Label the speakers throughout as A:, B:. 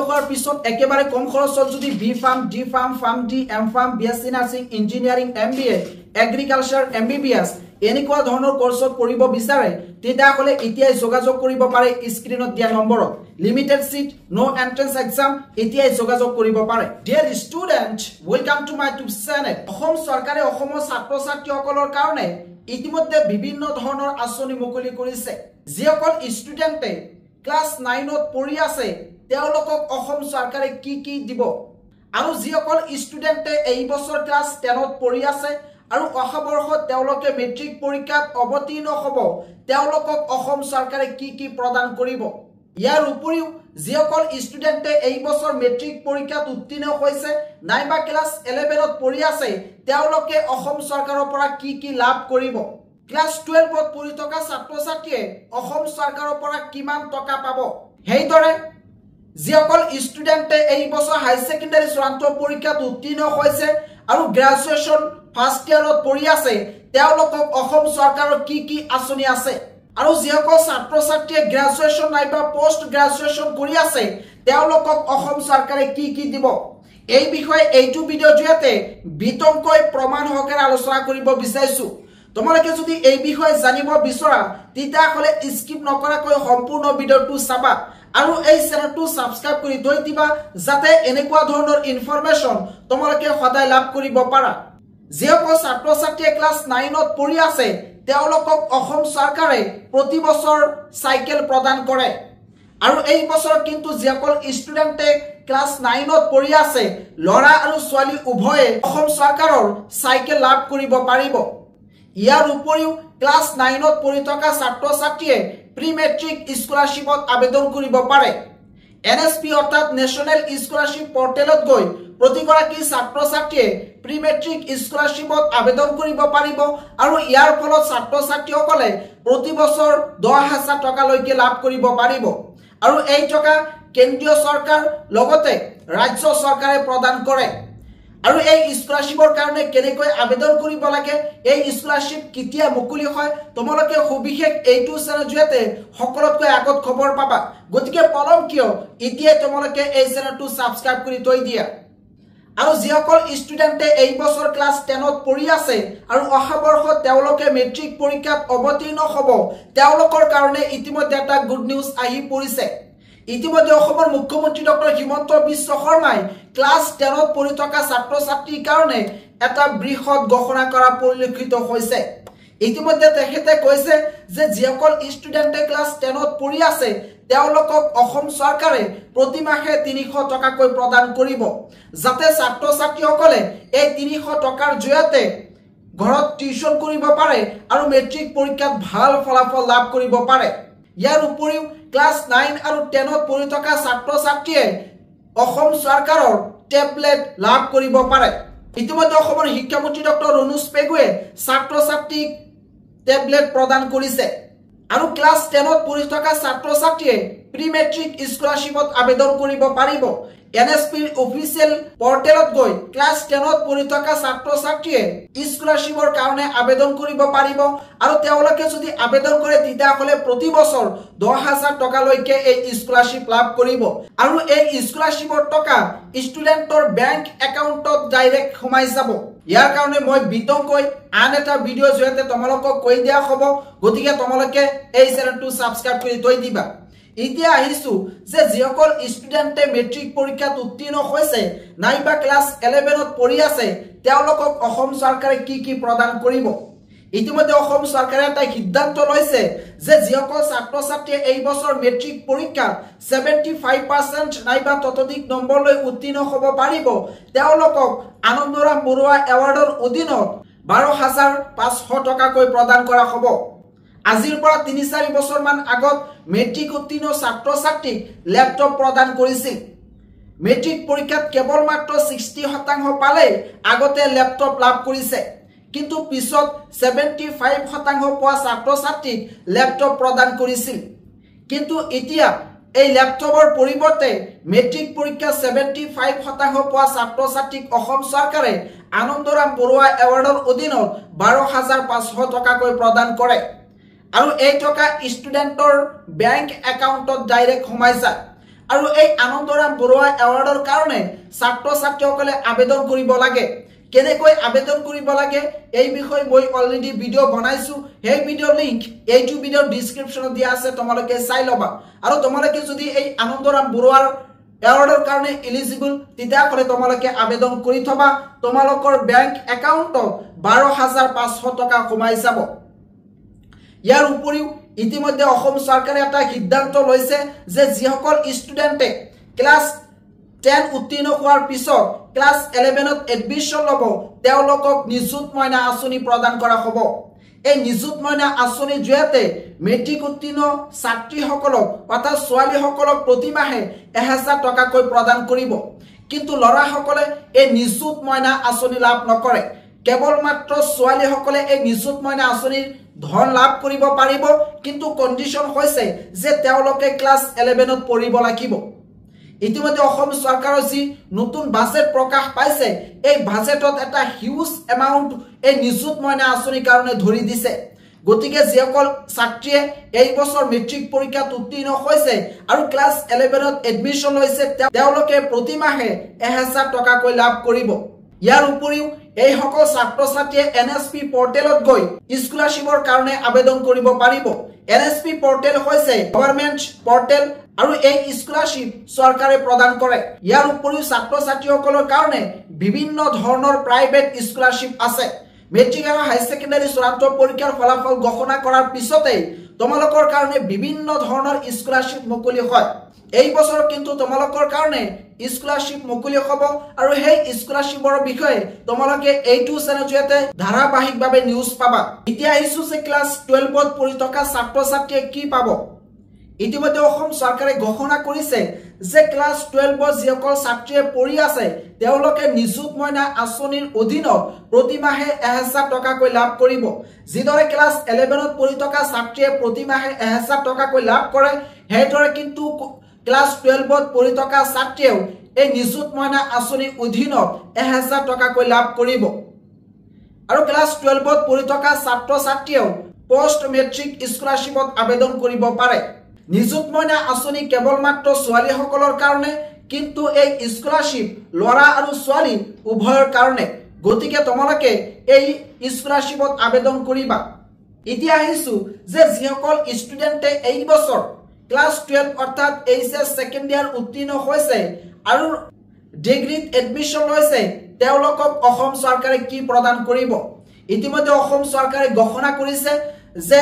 A: হোৱাৰ পিছত একেবাৰে কম খৰচত যদি B pharm, D pharm, pharm D, M pharm, BSc nursing, engineering, MBA, agriculture, MBBS এনেকুৱা ধৰণৰ কোৰ্সত পঢ়িব বিচাৰে তেতিয়াহলে এতিয়াই যোগাযোগ কৰিব পাৰে স্ক্ৰিনত দিয়া নম্বৰত। লিমিটেড সিট, নো এন্ট্ৰেন্স এক্সাম, এতিয়াই যোগাযোগ কৰিব পাৰে। Dear student, welcome to my YouTube channel. Assam চৰকাৰে অসমৰ ছাত্ৰ ছাত্ৰীসকলৰ কাৰণে ইতিমধ্যে বিভিন্ন ধৰণৰ আঁচনি মুকলি কৰিছে। যিসকল ষ্টুডেন্টে ক্লাস 9ত পঢ়ি আছে তেওঁলোকক অসম চৰকাৰে কি দিব, আৰু যিসকল ষ্টুডেন্টে এই বছৰ ক্লাস 10ত পঢ়ি আছে আৰু অহা বৰ্ষত তেওঁলোকে মেট্ৰিক পৰীক্ষাত অৱতীৰ্ণ হ'ব তেওঁলোকক অসম চৰকাৰে কি প্ৰদান কৰিব। ইয়াৰ উপৰিও যিসকল ষ্টুডেন্টে এই বছৰ মেট্ৰিক পৰীক্ষাত উত্তীৰ্ণ হৈছে নাইবা ক্লাস 11ত পঢ়ি আছে তেওঁলোকে অসম চৰকাৰৰ পৰা কি লাভ কৰিব। ক্লাস 12ত পঢ়ি থকা ছাত্ৰ ছাত্ৰীয়ে অসম চৰকাৰৰ পৰা কিমান টকা পাব। সেইদৰে যিসকল ষ্টুডেন্টে এই বছৰ হাই সেকেন্ডাৰী চূড়ান্ত পৰীক্ষাত উত্তীৰ্ণ হৈছে আৰু গ্ৰেজুৱেচন ফাৰ্ষ্ট ইয়াৰত পঢ়ি আছে তেওঁলোকক অসম চৰকাৰৰ কি আঁচনি আছে, আৰু যিসকল ছাত্ৰ ছাত্ৰীয়ে গ্ৰেজুৱেচন নাইবা পোষ্ট গ্ৰেজুৱেচন কৰি আছে তেওঁলোকক অসম চৰকাৰে কি দিব। এই বিষয়ে এইটো ভিডিঅ' জৰিয়তে বিতংকৈ প্ৰমাণ সহকাৰে আলোচনা কৰিব বিচাৰিছো। তোমালোকে যদি এই বিষয়ে জানিব বিচৰা তেতিয়াহলে স্কিপ নকৰাকৈ সম্পূৰ্ণ ভিডিঅ'টো চাবা আৰু এই চেনেলটো সাবস্ক্ৰাইব কৰি থৈ দিবা যাতে এনেকুৱা ধৰণৰ ইনফৰমেশন তোমালোকে সদায় লাভ কৰিব পাৰা। যিসকল ছাত্ৰ ছাত্ৰীয়ে ক্লাস 9ত পঢ়ি আছে তেওঁলোকক অসম চৰকাৰে প্ৰতি বছৰ সাইকেল প্ৰদান কৰে, আৰু এই বছৰ কিন্তু যিসকল ষ্টুডেন্টে ক্লাস 9ত পঢ়ি আছে ল'ৰা আৰু ছোৱালী উভয়ে অসম চৰকাৰৰ সাইকেল লাভ কৰিব পাৰিব। ইয়াৰ উপৰিও ক্লাস 9ত পঢ়ি থকা ছাত্ৰ ছাত্ৰীয়ে প্ৰি মেট্ৰিক স্কলাৰশ্বিপত আবেদন কৰিব পাৰে। এনএছপি অৰ্থাৎ নেশ্যনেল স্কলাৰশ্বিপ পৰ্টেলত গৈ প্ৰতিগৰাকী ছাত্ৰ ছাত্ৰীয়ে প্ৰি মেট্ৰিক স্কলাৰশ্বিপত আবেদন কৰিব পাৰিব, আৰু ইয়াৰ ফলত ছাত্ৰ ছাত্ৰীসকলে প্ৰতি বছৰ 10,000 টকালৈকে লাভ কৰিব পাৰিব, আৰু এই টকা কেন্দ্ৰীয় চৰকাৰ লগতে ৰাজ্য চৰকাৰে প্ৰদান কৰে। আৰু এই স্কলাৰশ্বিপৰ কাৰণে কেনেকৈ আবেদন কৰিব লাগে, এই স্কলাৰশ্বিপ কেতিয়া মুকলি হয়, তোমালোকে সবিশেষ এইটো চেনেল জৰিয়তে সকলোতকৈ আগত খবৰ পাবা। গতিকে পলম কিয়, এতিয়াই তোমালোকে এই চেনেলটো সাবস্ক্ৰাইব কৰি থৈ দিয়া। আৰু যিসকল ষ্টুডেন্টে এই বছৰ ক্লাস 10ত পঢ়ি আছে আৰু অহা বৰ্ষত তেওঁলোকে মেট্ৰিক পৰীক্ষাত অৱতীৰ্ণ হ'ব তেওঁলোকৰ কাৰণে ইতিমধ্যে এটা গুড নিউজ আহি পৰিছে। ইতিমধ্যে অসমৰ মুখ্যমন্ত্ৰী ডক্টৰ হিমন্ত বিশ্ব শৰ্মাই ক্লাস 10ত পঢ়ি থকা ছাত্ৰ ছাত্ৰীৰ কাৰণে এটা বৃহৎ ঘোষণা কৰা পৰিলক্ষিত হৈছে। ইতিমধ্যে তেখেতে কৈছে যে যিসকল ষ্টুডেন্টে ক্লাস 10ত পঢ়ি আছে তেওঁলোকক অসম চৰকাৰে প্ৰতি মাহে 300 টকাকৈ প্ৰদান কৰিব, যাতে ছাত্ৰ ছাত্ৰীসকলে এই 300 টকাৰ জৰিয়তে ঘৰত টিউচন কৰিব পাৰে আৰু মেট্ৰিক পৰীক্ষাত ভাল ফলাফল লাভ কৰিব পাৰে। ইয়াৰ উপৰিও ক্লাস 9 আৰু 10ত পঢ়ি থকা ছাত্ৰ ছাত্ৰীয়ে অসম চৰকাৰৰ টেবলেট লাভ কৰিব পাৰে। ইতিমধ্যে অসমৰ শিক্ষামন্ত্ৰী ডক্টৰ ৰণোজ পেগুৱে ছাত্ৰ ছাত্ৰীক টেবলেট প্ৰদান কৰিছে, আৰু ক্লাস 10ত পঢ়ি থকা ছাত্ৰ ছাত্ৰীয়ে প্ৰি মেট্ৰিক স্কলাৰশ্বিপত আবেদন কৰিব পাৰিব। এনএছপিৰ অফিচিয়েল পৰ্টেলত গৈ ক্লাস 10ত পঢ়ি থকা ছাত্ৰ ছাত্ৰীয়ে স্কলাৰশ্বিপৰ কাৰণে আবেদন কৰিব পাৰিব, আৰু তেওঁলোকে যদি আবেদন কৰে তেতিয়াহলে প্ৰতি বছৰ 10,000 টকালৈকে এই স্কলাৰশ্বিপ লাভ কৰিব, আৰু এই স্কলাৰশ্বিপৰ টকা ষ্টুডেন্টৰ বেংক একাউণ্টত ডাইৰেক্ট সোমাই যাব। ইয়াৰ কাৰণে মই বিতংকৈ আন এটা ভিডিঅ' জৰিয়তে তোমালোকক কৈ দিয়া হ'ব, গতিকে তোমালোকে এই চেনেলটো সাবস্ক্ৰাইব কৰি থৈ দিবা। এতিয়া আহিছো যে যিসকল ষ্টুডেন্টে মেট্ৰিক পৰীক্ষাত উত্তীৰ্ণ হৈছে নাইবা ক্লাস 11ত পঢ়ি আছে তেওঁলোকক অসম চৰকাৰে কি প্ৰদান কৰিব। ইতিমধ্যে অসম চৰকাৰে এটা সিদ্ধান্ত লৈছে যে যিসকল ছাত্ৰ ছাত্ৰীয়ে এই বছৰ মেট্ৰিক পৰীক্ষাত 75% নাইবা ততোধিক নম্বৰ লৈ উত্তীৰ্ণ হ'ব পাৰিব তেওঁলোকক আনন্দৰাম বৰুৱা এৱাৰ্ডৰ অধীনত 12,500 টকাকৈ প্ৰদান কৰা হ'ব। আজিৰ পৰা 3-4 বছৰ মান আগত মেট্ৰিক উত্তীৰ্ণ ছাত্ৰ ছাত্ৰীক ল্যাপটপ প্ৰদান কৰিছিল। মেট্ৰিক পৰীক্ষাত কেৱল মাত্ৰ 60% পালে আগতে ল্যাপটপ লাভ কৰিছে, কিন্তু পিছত 75% পোৱা ছাত্ৰ ছাত্ৰীক ল্যাপটপ প্ৰদান কৰিছিল। কিন্তু এতিয়া এই ল্যাপটপৰ পৰিৱৰ্তে মেট্ৰিক পৰীক্ষা 75% পোৱা ছাত্ৰ ছাত্ৰীক অসম চৰকাৰে আনন্দৰাম বৰুৱা এৱাৰ্ডৰ অধীনত 12,500 টকাকৈ প্ৰদান কৰে, আৰু এই টকা ষ্টুডেন্টৰ বেংক একাউণ্টত ডাইৰেক্ট সোমাই যায়। আৰু এই আনন্দৰাম বৰুৱা এৱাৰ্ডৰ কাৰণে ছাত্ৰ ছাত্ৰীসকলে আবেদন কৰিব লাগে কেনেকৈ আবেদন কৰিব লাগে এই বিষয়ে মই অলৰেডি ভিডিও বনাইছো এই ভিডিও লিংক এইটো ভিডিওৰ ডেসক্ৰিপচনত দিয়া আছে তোমালোকে চাই লবা আৰু তোমালোকে যদি এই আনন্দৰাম বৰুৱাৰ এৱাৰ্ডৰ কাৰণে এলিজিবল তেতিয়া কৰে তোমালোকে আবেদন কৰি থবা তোমালোকৰ বেংক একাউণ্টত 12500 টকা কমাই যাব ইয়াৰ উপৰিও ইতিমধ্যে অসম চৰকাৰে এটা সিদ্ধান্ত লৈছে যে যিসকল ষ্টুডেন্টে ক্লাস 10 উত্তীৰ্ণ হোৱাৰ পিছত ক্লাস 11ত এডমিশন লব তেওঁলোকক নিযুত মইনা আঁচনি প্ৰদান কৰা হ'ব এই নিযুত মইনা আঁচনিৰ জৰিয়তে মেট্ৰিক উত্তীৰ্ণ ছাত্ৰীসকলক অৰ্থাৎ ছোৱালীসকলক প্ৰতি মাহে 1000 টকাকৈ প্ৰদান কৰিব কিন্তু লৰাসকলে এই নিযুত মইনা আঁচনি লাভ নকৰে কেৱল মাত্ৰ ছোৱালীসকলে এই নিযুত মইনা আঁচনিৰ ধন লাভ কৰিব পাৰিব কিন্তু কন্ডিশন হৈছে যে তেওঁলোকে ক্লাস 11ত পঢ়িব লাগিব ইতিমধ্যে অসম চৰকাৰৰ যি নতুন বাজেট প্ৰকাশ পাইছে এই বাজেটত এটা হিউজ এমাউন্ট এই নিযুত মইনা আঁচনিৰ কাৰণে ধৰি দিছে গতিকে যিসকল ছাত্ৰীয়ে এই বছৰ মেট্ৰিক পৰীক্ষাত উত্তীৰ্ণ হৈছে আৰু ক্লাস 11ত এডমিশন লৈছে তেওঁলোকে প্ৰতি মাহে 1000 টকাকৈ লাভ কৰিব ইয়াৰ উপৰিও এই সকল ছাত্ৰ ছাত্ৰীয়ে এনএছপি পৰ্টেলত গৈ স্কলাৰশ্বিপৰ কাৰণে আবেদন কৰিব পাৰিব এনএছপি পৰ্টেল হৈছে গভৰ্ণমেণ্ট পৰ্টেল আৰু এই স্কলাৰশ্বিপ চৰকাৰে প্ৰদান কৰে ইয়াৰ উপৰিও ছাত্ৰ ছাত্ৰীসকলৰ কাৰণে বিভিন্ন ধৰণৰ প্ৰাইভেট স্কলাৰশ্বিপ আছে মেট্ৰিক আৰু হাই সেকেন্ডাৰী চূড়ান্ত পৰীক্ষাৰ ফলাফল ঘোষণা কৰাৰ পিছতে তোমালোকৰ কাৰণে বিভিন্ন ধৰণৰ স্কলাৰশ্বিপ মুকলি হয় এই বছৰ কিন্তু তোমালোকৰ কাৰণে স্কলাৰশ্বিপ মুকলি হ'ব আৰু সেই স্কলাৰশ্বিপৰ বিষয়ে তোমালোকে এইটো চেনেলৰ জৰিয়তে ধাৰাবাহিকভাৱে নিউজ পাবা এতিয়া আহিছো যে ক্লাস 12ত পঢ়ি থকা ছাত্ৰ ছাত্ৰীয়ে কি পাব ইতিমধ্যে অসম চৰকাৰে ঘোষণা কৰিছে যে ক্লাস 12ত যিসকল ছাত্ৰীয়ে পঢ়ি আছে তেওঁলোকে নিযুত মইনা আঁচনিৰ অধীনত প্ৰতি মাহে 1000 টকাকৈ লাভ কৰিব যিদৰে ক্লাস 11ত পঢ়ি থকা ছাত্ৰীয়ে প্ৰতি মাহে 1000 টকাকৈ লাভ কৰে হেইদৰে কিন্তু ক্লাস 12ত পঢ়ি থকা ছাত্ৰীয়েও এই নিযুত মইনা আঁচনিৰ অধীনত 1000 টকাকৈ লাভ কৰিব আৰু ক্লাস 12ত পঢ়ি থকা ছাত্ৰ ছাত্ৰীয়েও পোষ্ট মেট্ৰিক স্কলাৰশ্বিপত আবেদন কৰিব পাৰে নিযুত মইনা আঁচনি কেৱল মাত্ৰ ছোৱালীসকলৰ কাৰণে কিন্তু এই স্কলাৰশ্বিপ লৰা আৰু ছোৱালী উভয়ৰ কাৰণে গতিকে তোমালোকে এই স্কলাৰশ্বিপত আবেদন কৰিবা এতিয়া আহিছো যে যিসকল ষ্টুডেন্টে এই বছৰ ক্লাস 12 অৰ্থাৎ এইচএস সেকেন্ড ইয়াৰ উত্তীৰ্ণ হৈছে আৰু ডিগ্ৰীত এডমিশন লৈছে তেওঁলোকক অসম চৰকাৰে কি প্ৰদান কৰিব ইতিমধ্যে অসম চৰকাৰে ঘোষণা কৰিছে যে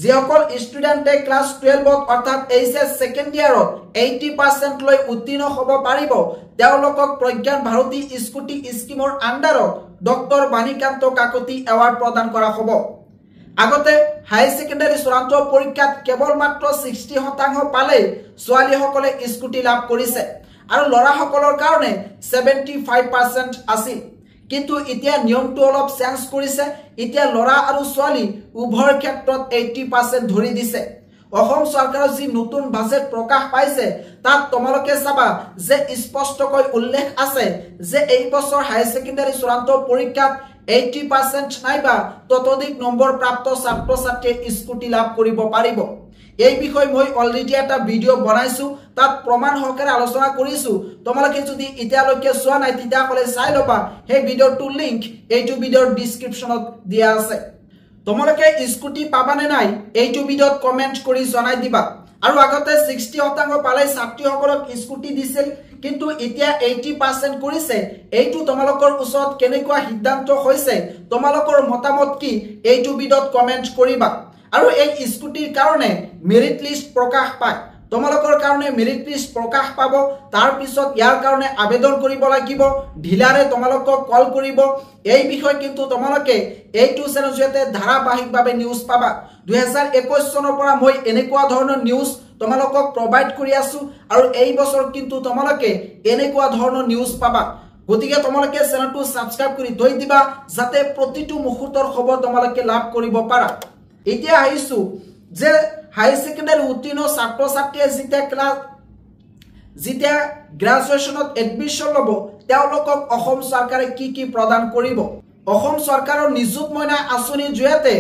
A: যিসকল ষ্টুডেন্টে ক্লাস 12ত অৰ্থাৎ এইচএস সেকেন্ড ইয়াৰত 80% লৈ উত্তীৰ্ণ হ'ব পাৰিব তেওঁলোকক প্ৰজ্ঞান ভাৰতী স্কুটি স্কিমৰ আন্ডাৰত ডক্টৰ বাণীকান্ত কাকতি এৱাৰ্ড প্ৰদান কৰা হ'ব আগতে হাই সেকেন্ডাৰী চূড়ান্ত পৰীক্ষাত কেৱল মাত্ৰ 60% পালে ছোৱালীসকলে স্কুটি লাভ কৰিছে আৰু লৰাসকলৰ কাৰণে 75% আছিল কিন্তু এতিয়া নিয়মটো অলপ চেঞ্জ কৰিছে এতিয়া লৰা আৰু ছোৱালী উভয়ৰ ক্ষেত্ৰত 80% ধৰি দিছে অসম চৰকাৰৰ যি নতুন বাজেট প্ৰকাশ পাইছে তাত তোমালোকে চাবা যে স্পষ্টকৈ উল্লেখ আছে যে এই বছৰ হাই সেকেন্ডাৰী চূড়ান্ত পৰীক্ষাত 80% নাইবা ততোধিক নম্বৰ প্ৰাপ্ত ছাত্ৰ ছাত্ৰীয়ে স্কুটি লাভ কৰিব পাৰিব এই বিষয় মই অলৰেডি এটা ভিডিও বনাইছো তাত প্ৰমাণ সহকাৰে আলোচনা কৰিছো তোমালোকে যদি এতিয়ালৈকে চোৱা নাই তেতিয়া হলে চাই লবা সেই ভিডিওটোৰ লিংক এইটো ভিডিওৰ ডেসক্ৰিপচনত দিয়া আছে তোমালোকে স্কুটি পাবানে নাই এইটো ভিডিওত কমেন্ট কৰি জনাই দিবা আৰু আগতে 60% পালে ছাত্ৰীসকলক স্কুটি দিছিল কিন্তু এতিয়া 80% কৰিছে এইটো তোমালোকৰ ওচৰত কেনেকুৱা সিদ্ধান্ত হৈছে তোমালোকৰ মতামত কি এইটো ভিডিওত কমেন্ট কৰিবা আৰু এই স্কুটিৰ কাৰণে মেৰিট লিষ্ট প্ৰকাশ পায় তোমালোকৰ কাৰণে মেৰিট লিষ্ট প্ৰকাশ পাব তাৰ পিছত ইয়াৰ কাৰণে আবেদন কৰিব লাগিব ঢিলাৰে তোমালোকক কল কৰিব এই বিষয় কিন্তু তোমালোকে এইটো চেনেলৰ জৰিয়তে ধাৰাবাহিকভাৱে নিউজ পাবা 2021 চনৰ পৰা মই এনেকুৱা ধৰণৰ নিউজ তোমালোকক প্ৰভাইড কৰি আছো আৰু এই বছৰ কিন্তু তোমালোকে এনেকুৱা ধৰণৰ নিউজ পাবা গতিকে তোমালোকে চেনেলটো সাবস্ক্ৰাইব কৰি থৈ দিবা যাতে প্ৰতিটো মুহূৰ্তৰ খবৰ তোমালোকে লাভ কৰিব পাৰা এতিয়া আহিছো যে হাই সেকেন্ডাৰী উত্তীৰ্ণ ছাত্ৰ ছাত্ৰীয়ে যেতিয়া গ্ৰেজুৱেচনত এডমিশন লব তেওঁলোকক অসম চৰকাৰে কি প্ৰদান কৰিব অসম চৰকাৰৰ নিযুত মইনা আঁচনিৰ জৰিয়তে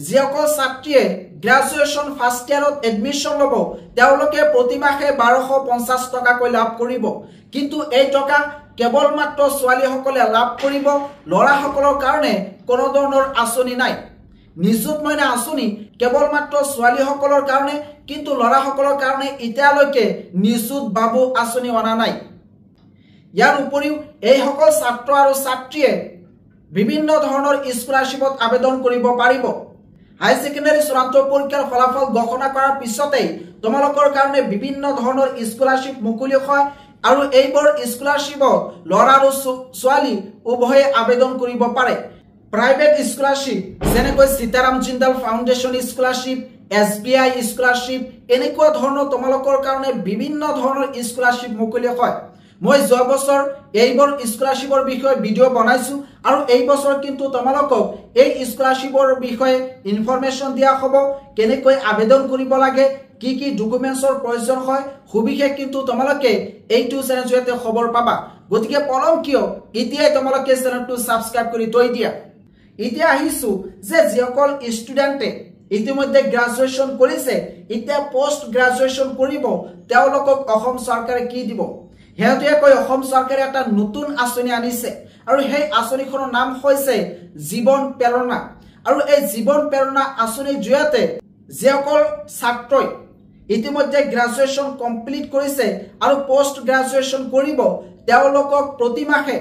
A: যিসকল ছাত্ৰীয়ে গ্ৰেজুৱেশ্যন ফাৰ্ষ্ট ইয়াৰত এডমিশ্যন ল'ব তেওঁলোকে প্ৰতি মাহে 1250 টকাকৈ লাভ কৰিব কিন্তু এই টকা কেৱল মাত্ৰ ছোৱালীসকলে লাভ কৰিব ল'ৰাসকলৰ কাৰণে কোনো ধৰণৰ আঁচনি নাই নিযুত মইনা আঁচনি কেৱল মাত্ৰ ছোৱালীসকলৰ কাৰণে কিন্তু ল'ৰাসকলৰ কাৰণে এতিয়ালৈকে নিযুত বাবু আঁচনি অনা নাই ইয়াৰ উপৰিও এই সকল ছাত্ৰ আৰু ছাত্ৰীয়ে বিভিন্ন ধৰণৰ স্কলাৰশ্বিপত আবেদন কৰিব পাৰিব হাই সেকেন্ডাৰী চূড়ান্ত পৰীক্ষাৰ ফলাফল ঘোষণা কৰাৰ পিছতেই তোমালোকৰ কাৰণে বিভিন্ন ধৰণৰ স্কলাৰশ্বিপ মুকলি হয় আৰু এইবোৰ স্কলাৰশ্বিপত ল'ৰা আৰু ছোৱালী উভয়ে আবেদন কৰিব পাৰে প্ৰাইভেট স্কলাৰশ্বিপ যেনেকৈ Sitaram Jindal foundation scholarship SBI scholarship এনেকুৱা ধৰণৰ তোমালোকৰ কাৰণে বিভিন্ন ধৰণৰ স্কলাৰশ্বিপ মুকলি হয় মই যোৱা বছৰ এইবোৰ স্কলাৰশ্বিপৰ বিষয়ে ভিডিও বনাইছো আৰু এই বছৰ কিন্তু তোমালোকক এই স্কলাৰশ্বিপৰ বিষয়ে ইনফৰমেশন দিয়া হ'ব কেনেকৈ আবেদন কৰিব লাগে কি কি ডকুমেন্টছৰ প্ৰয়োজন হয় খুবিশেষ কিন্তু তোমালোকে এইটো চেনেল জৰিয়তে খবৰ পাবা গতিকে পলম কিয় এতিয়াই তোমালোকে চেনেলটো সাবস্ক্ৰাইব কৰি থৈ দিয়া এতিয়া আহিছো যে যিসকল ষ্টুডেণ্টে ইতিমধ্যে গ্ৰেজুৱেশ্যন কৰিছে এতিয়া পোষ্ট গ্ৰেজুৱেশ্যন কৰিব তেওঁলোকক অসম চৰকাৰে কি দিব হেতুয়াকৈ অসম চৰকাৰে এটা নতুন আঁচনি আনিছে আৰু সেই আঁচনিখনৰ নাম হৈছে জীৱন প্ৰেৰণা আৰু এই জীৱন প্ৰেৰণা আঁচনিৰ জৰিয়তে যিসকল ছাত্ৰই ইতিমধ্যে গ্ৰেজুৱেশ্যন কমপ্লিট কৰিছে আৰু পোষ্ট গ্ৰেজুৱেশ্যন কৰিব তেওঁলোকক প্ৰতি মাহে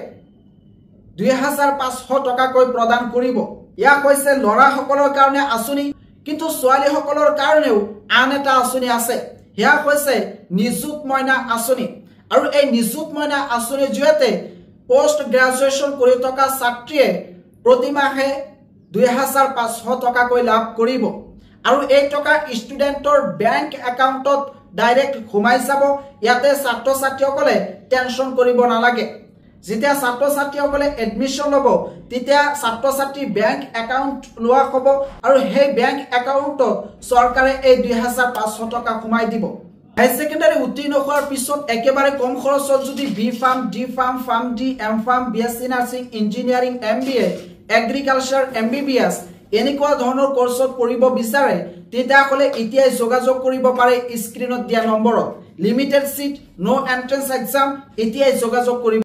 A: 2500 টকাকৈ প্ৰদান কৰিব ইয়া হৈছে ল'ৰাসকলৰ কাৰণে আঁচনি কিন্তু ছোৱালীসকলৰ কাৰণেও আন এটা আঁচনি আছে ইয়া হৈছে নিযুত মইনা আঁচনি আৰু এই নিযুত মইনা আঁচনিৰ জৰিয়তে পোষ্ট গ্ৰেজুৱেশ্যন কৰি থকা ছাত্ৰীয়ে প্ৰতি মাহে 2500 টকাকৈ লাভ কৰিব আৰু এই টকা ষ্টুডেণ্টৰ বেংক একাউণ্টত ডাইৰেক্ট সোমাই যাব ইয়াতে ছাত্ৰ ছাত্ৰীসকলে টেনচন কৰিব নালাগে যেতিয়া ছাত্ৰ ছাত্ৰীসকলে এডমিশ্যন ল'ব তেতিয়া ছাত্ৰ ছাত্ৰী বেংক একাউণ্ট লোৱা হ'ব আৰু সেই বেংক একাউণ্টত চৰকাৰে এই 2500 টকা সোমাই দিব হাই সেকেন্ডাৰী উত্তীৰ্ণ হোৱাৰ পিছত একেবাৰে কম খৰচত যদি B pharm D pharm pharm D M pharm BSc nursing engineering MBA agriculture MBBS এনেকুৱা ধৰণৰ কোৰ্সত পঢ়িব বিচাৰে তেতিয়াহ'লে এতিয়াই যোগাযোগ কৰিব পাৰে স্ক্ৰিনত দিয়া নম্বৰত লিমিটেড সিট নো এন্ট্ৰেন্স এক্সাম এতিয়াই যোগাযোগ কৰিব